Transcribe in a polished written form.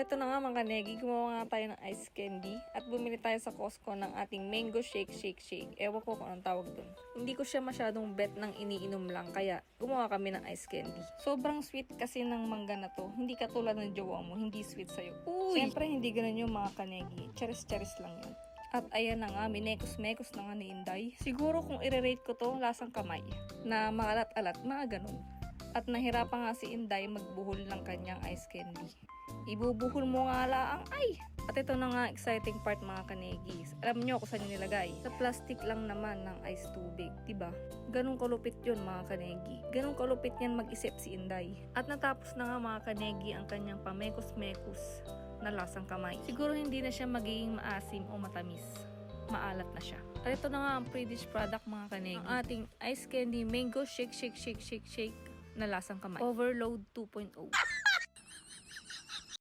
Ito na nga mga kanegi, gumawa nga tayo ng ice candy at bumili tayo sa Costco ng ating mango shake. Ewan ko kung anong tawag dun. Hindi ko siya masyadong bet ng iniinom lang kaya gumawa kami ng ice candy. Sobrang sweet kasi ng mangga na to. Hindi katulad ng jowa mo, hindi sweet sa'yo. Uy! Siyempre hindi ganun yung mga kanegi. Charis lang yun. At ayan na nga, minekos-mekos na nga ni Inday. Siguro kung i-rate ko to, lasang kamay. Na maalat-alat, mga ganun. At nahirapan nga si Inday magbuhol ng kanyang ice candy. Ibubuhol mo nga laang ay! At ito na nga exciting part mga kanegis. Alam nyo kung saan nyo nilagay? Sa plastic lang naman ng ice tubig, diba? Ganun kalupit yun mga kanegi. Ganun kalupit yan mag-isip si Inday. At natapos na nga mga kanegi ang kanyang pamekos-mekos na lasang kamay. Siguro hindi na siya magiging maasim o matamis. Maalat na siya. At ito na nga ang pre-dish product mga kanegi. Ang ating ice candy mango shake na lasang kamay. Overload 2.0.